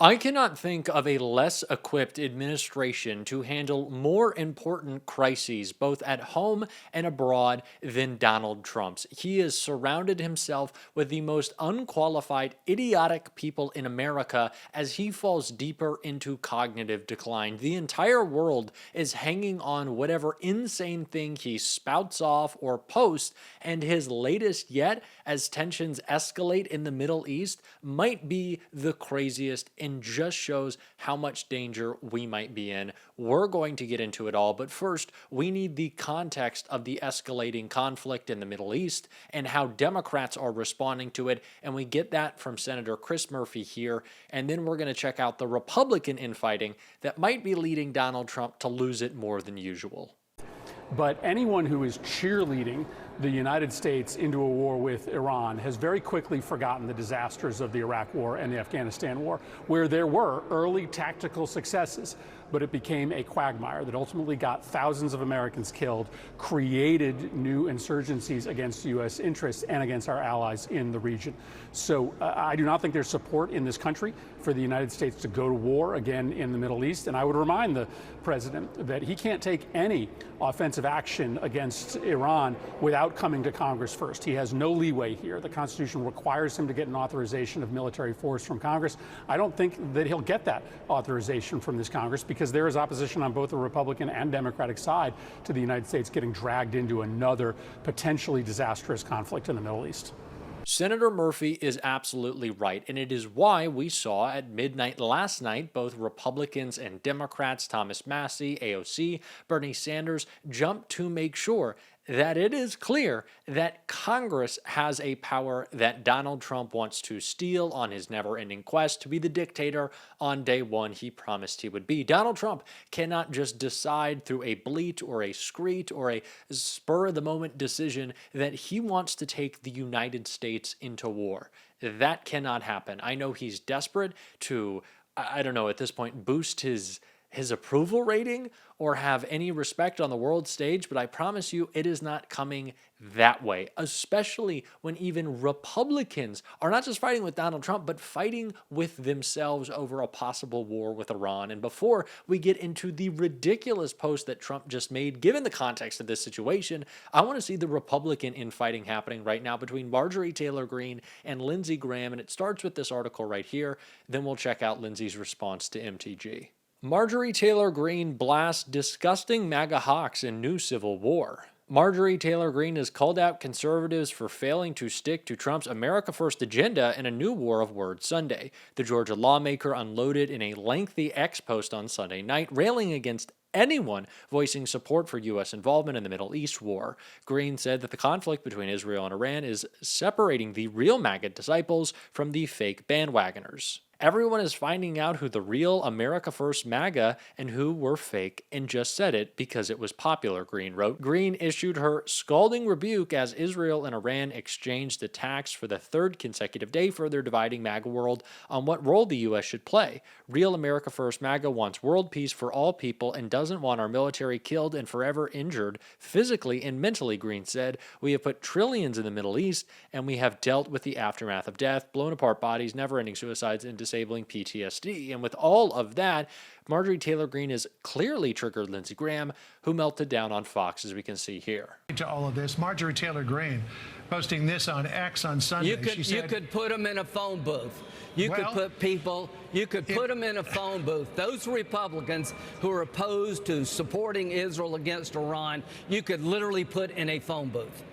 I cannot think of a less equipped administration to handle more important crises, both at home and abroad, than Donald Trump's. He has surrounded himself with the most unqualified, idiotic people in America as he falls deeper into cognitive decline. The entire world is hanging on whatever insane thing he spouts off or posts, and his latest yet, as tensions escalate in the Middle East, might be the craziest and just shows how much danger we might be in. We're going to get into it all, but first, we need the context of the escalating conflict in the Middle East and how Democrats are responding to it, and we get that from Senator Chris Murphy here, and then we're going to check out the Republican infighting that might be leading Donald Trump to lose it more than usual. But anyone who is cheerleading the United States into a war with Iran has very quickly forgotten the disasters of the Iraq War and the Afghanistan War, where there were early tactical successes, but it became a quagmire that ultimately got thousands of Americans killed, created new insurgencies against U.S. interests and against our allies in the region. So I do not think there's support in this country for the United States to go to war again in the Middle East. And I would remind the president that he can't take any offensive action against Iran without coming to Congress first. He has no leeway here. The Constitution requires him to get an authorization of military force from Congress. I don't think that he'll get that authorization from this Congress because there is opposition on both the Republican and Democratic side to the United States getting dragged into another potentially disastrous conflict in the Middle East. Senator Murphy is absolutely right, and it is why we saw at midnight last night both Republicans and Democrats, Thomas Massie, AOC, Bernie Sanders, jump to make sure that it is clear that Congress has a power that Donald Trump wants to steal on his never-ending quest to be the dictator on day one he promised he would be. Donald Trump cannot just decide through a bleat or a screet or a spur-of-the-moment decision that he wants to take the United States into war. That cannot happen. I know he's desperate to, I don't know, at this point, boost his approval rating or have any respect on the world stage, but I promise you it is not coming that way, especially when even Republicans are not just fighting with Donald Trump, but fighting with themselves over a possible war with Iran. And before we get into the ridiculous post that Trump just made, given the context of this situation, I want to see the Republican infighting happening right now between Marjorie Taylor Greene and Lindsey Graham, and it starts with this article right here. Then we'll check out Lindsey's response to MTG. Marjorie Taylor Greene blasts disgusting MAGA hawks in new civil war. Marjorie Taylor Greene has called out conservatives for failing to stick to Trump's America First agenda in a new war of words Sunday. The Georgia lawmaker unloaded in a lengthy X post on Sunday night, railing against anyone voicing support for U.S. involvement in the Middle East war. Greene said that the conflict between Israel and Iran is separating the real MAGA disciples from the fake bandwagoners. Everyone is finding out who the real America First MAGA and who were fake and just said it because it was popular, Greene wrote. Greene issued her scalding rebuke as Israel and Iran exchanged attacks for the third consecutive day, further dividing MAGA world on what role the U.S. should play. Real America First MAGA wants world peace for all people and doesn't want our military killed and forever injured physically and mentally, Greene said. We have put trillions in the Middle East and we have dealt with the aftermath of death, blown apart bodies, never-ending suicides, and disabling PTSD. And with all of that, Marjorie Taylor Greene has clearly triggered Lindsey Graham, who melted down on Fox, as we can see here. To all of this, Marjorie Taylor Greene posting this on X on Sunday. You could put them in a phone booth. You could put them in a phone booth. Those Republicans who are opposed to supporting Israel against Iran, you could literally put in a phone booth.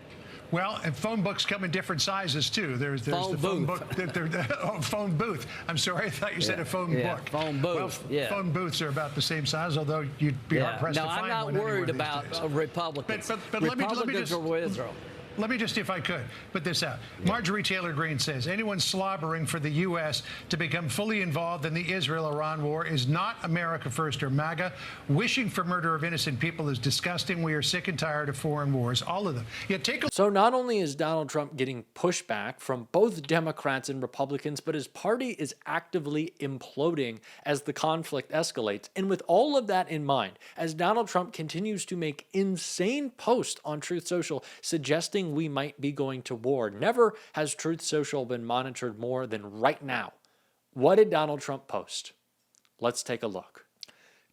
Well, and phone books come in different sizes, too. There's phone the phone booth. book. Phone booth. I'm sorry, I thought you said a phone book. Phone booth. Well, phone booths are about the same size, although you'd be hard-pressed to find one. No, I'm not worried about Republicans. But Republicans are with Israel. Let me just, if I could, put this out. Marjorie Taylor Greene says anyone slobbering for the U.S. to become fully involved in the Israel-Iran war is not America First or MAGA. Wishing for murder of innocent people is disgusting. We are sick and tired of foreign wars, all of them. Yet take a So not only is Donald Trump getting pushback from both Democrats and Republicans, but his party is actively imploding as the conflict escalates. And with all of that in mind, as Donald Trump continues to make insane posts on Truth Social suggesting we might be going to war, never has Truth Social been monitored more than right now. What did Donald Trump post? Let's take a look.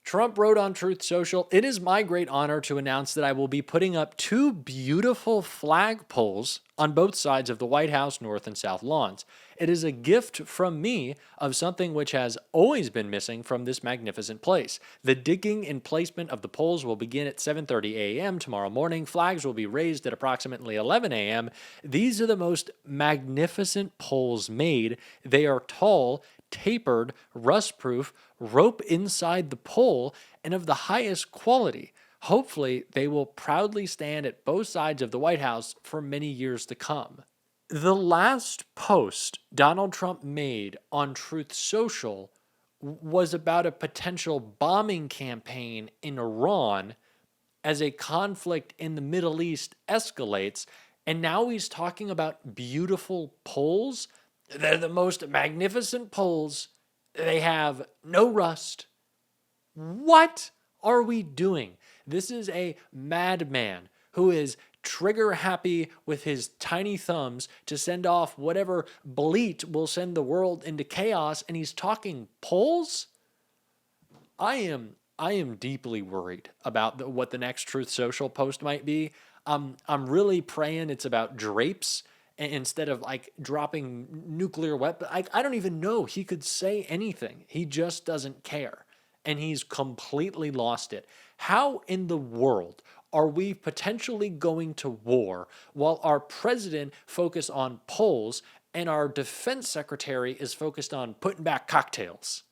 Trump wrote on Truth Social, "It is my great honor to announce that I will be putting up 2 beautiful flag poles on both sides of the White House north and south lawns. It is a gift from me of something which has always been missing from this magnificent place. The digging and placement of the poles will begin at 7:30 a.m. tomorrow morning. Flags will be raised at approximately 11 a.m. These are the most magnificent poles made. They are tall, tapered, rust-proof, rope inside the pole, and of the highest quality. Hopefully, they will proudly stand at both sides of the White House for many years to come." The last post Donald Trump made on Truth Social was about a potential bombing campaign in Iran as a conflict in the Middle East escalates, and now he's talking about beautiful poles. They're the most magnificent poles. They have no rust. What are we doing? This is a madman who is trigger happy with his tiny thumbs to send off whatever bleat will send the world into chaos, and he's talking poles? I am deeply worried about what the next Truth Social post might be. I'm really praying it's about drapes instead of like dropping nuclear weapons. I don't even know. He could say anything. He just doesn't care. And he's completely lost it. How in the world are we potentially going to war while our president focused on polls and our defense secretary is focused on putting back cocktails?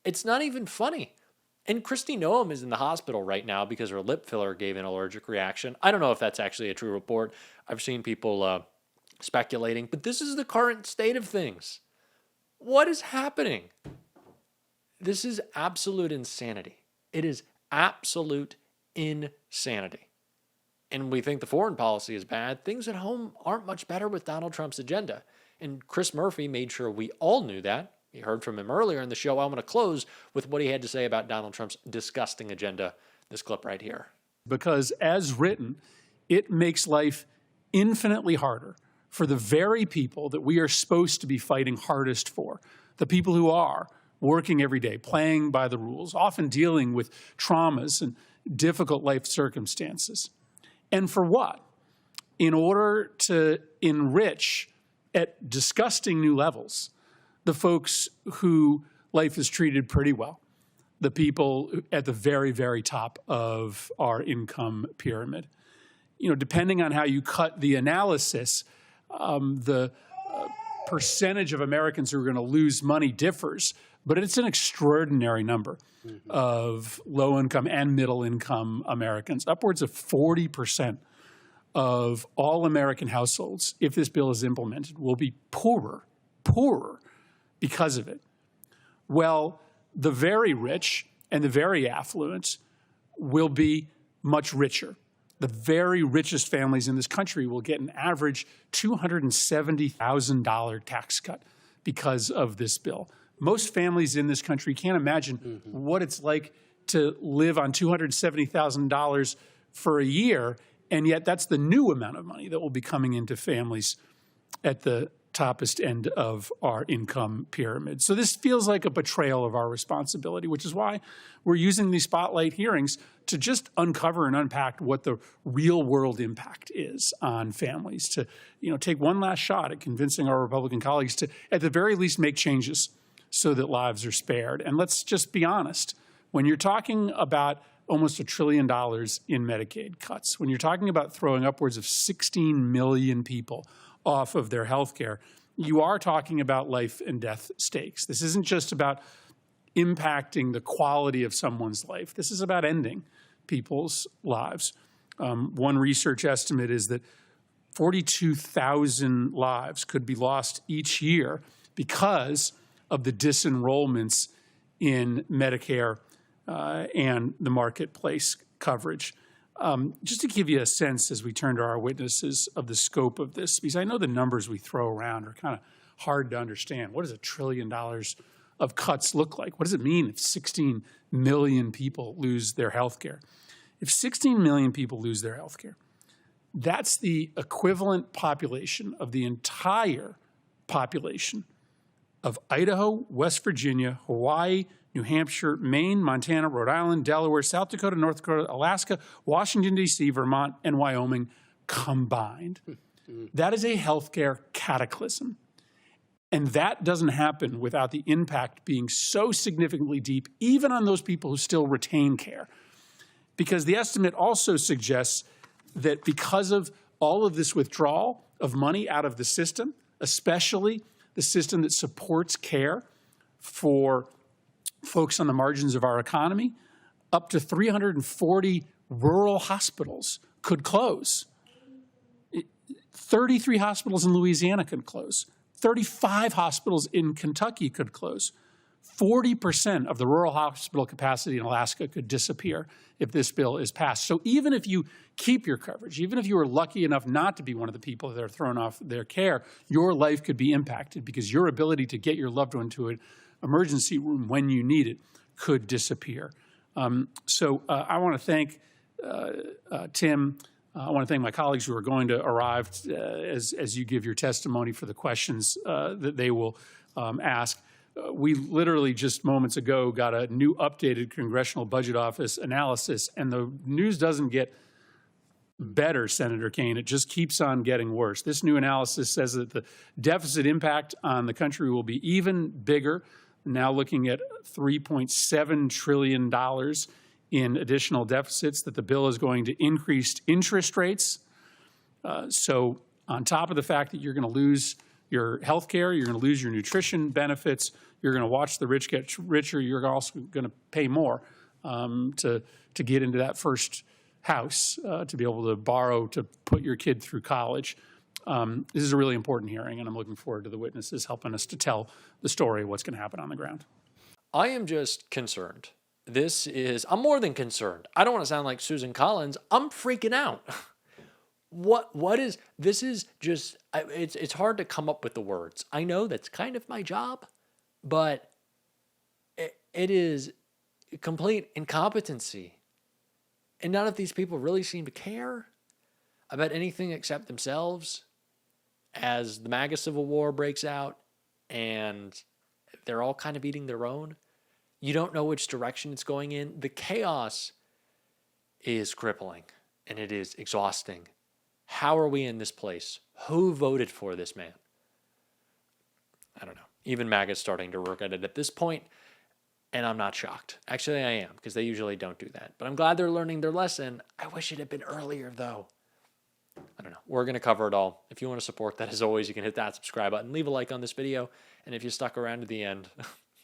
It's not even funny. And Kristi Noem is in the hospital right now because her lip filler gave an allergic reaction. I don't know if that's actually a true report. I've seen people speculating, but this is the current state of things. What is happening? This is absolute insanity. It is absolute insanity. And we think the foreign policy is bad. Things at home aren't much better with Donald Trump's agenda. And Chris Murphy made sure we all knew that. You heard from him earlier in the show. I'm going to close with what he had to say about Donald Trump's disgusting agenda. This clip right here. Because as written, it makes life infinitely harder for the very people that we are supposed to be fighting hardest for, the people who are working every day, playing by the rules, often dealing with traumas and difficult life circumstances. And for what? In order to enrich at disgusting new levels the folks who life has treated pretty well, the people at the very, very top of our income pyramid. You know, depending on how you cut the analysis, the percentage of Americans who are going to lose money differs, but it's an extraordinary number of low-income and middle-income Americans. Upwards of 40% of all American households, if this bill is implemented, will be poorer because of it. Well, the very rich and the very affluent will be much richer. The very richest families in this country will get an average $270,000 tax cut because of this bill. Most families in this country can't imagine what it's like to live on $270,000 for a year, and yet that's the new amount of money that will be coming into families at the toppest end of our income pyramid. So this feels like a betrayal of our responsibility, which is why we're using these spotlight hearings to just uncover and unpack what the real world impact is on families, to take one last shot at convincing our Republican colleagues to, at the very least, make changes so that lives are spared. And let's just be honest, when you're talking about almost $1 trillion in Medicaid cuts, when you're talking about throwing upwards of 16 million people off of their health care, you are talking about life and death stakes. This isn't just about impacting the quality of someone's life. This is about ending people's lives. One research estimate is that 42,000 lives could be lost each year because of the disenrollments in Medicare and the marketplace coverage. Just to give you a sense as we turn to our witnesses of the scope of this, because I know the numbers we throw around are kind of hard to understand. What does $1 trillion of cuts look like? What does it mean if 16 million people lose their health care? If 16 million people lose their health care, that's the equivalent population of the entire population of Idaho, West Virginia, Hawaii, New Hampshire, Maine, Montana, Rhode Island, Delaware, South Dakota, North Dakota, Alaska, Washington, D.C., Vermont, and Wyoming combined. That is a healthcare cataclysm. And that doesn't happen without the impact being so significantly deep, even on those people who still retain care. Because the estimate also suggests that because of all of this withdrawal of money out of the system, especially the system that supports care for folks on the margins of our economy, up to 340 rural hospitals could close. 33 hospitals in Louisiana could close. 35 hospitals in Kentucky could close. 40% of the rural hospital capacity in Alaska could disappear if this bill is passed. So even if you keep your coverage, even if you were lucky enough not to be one of the people that are thrown off their care, your life could be impacted because your ability to get your loved one to an emergency room when you need it could disappear. I want to thank Tim. I want to thank my colleagues who are going to arrive as you give your testimony for the questions that they will ask. We literally just moments ago got a new updated Congressional Budget Office analysis, and the news doesn't get better, Senator Kaine. It just keeps on getting worse. This new analysis says that the deficit impact on the country will be even bigger, now looking at $3.7 trillion in additional deficits, that the bill is going to increase interest rates. So on top of the fact that you're going to lose your health care, you're going to lose your nutrition benefits, you're going to watch the rich get richer, you're also going to pay more to get into that first house, to be able to borrow to put your kid through college. This is a really important hearing, and I'm looking forward to the witnesses helping us to tell the story of what's going to happen on the ground. I am just concerned. I'm more than concerned. I don't want to sound like Susan Collins. I'm freaking out. This is just, it's hard to come up with the words. I know that's kind of my job, but it is complete incompetency. And none of these people really seem to care about anything except themselves as the MAGA Civil War breaks out and they're all kind of eating their own. You don't know which direction it's going in. The chaos is crippling and it is exhausting. How are we in this place? Who voted for this man? I don't know. Even MAGA is starting to work at it at this point, and I'm not shocked. Actually, I am, because they usually don't do that. But I'm glad they're learning their lesson. I wish it had been earlier, though. I don't know. We're going to cover it all. If you want to support that, as always, you can hit that subscribe button, leave a like on this video, and if you stuck around to the end,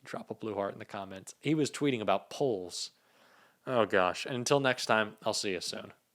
drop a blue heart in the comments. He was tweeting about polls. Oh, gosh. And until next time, I'll see you soon.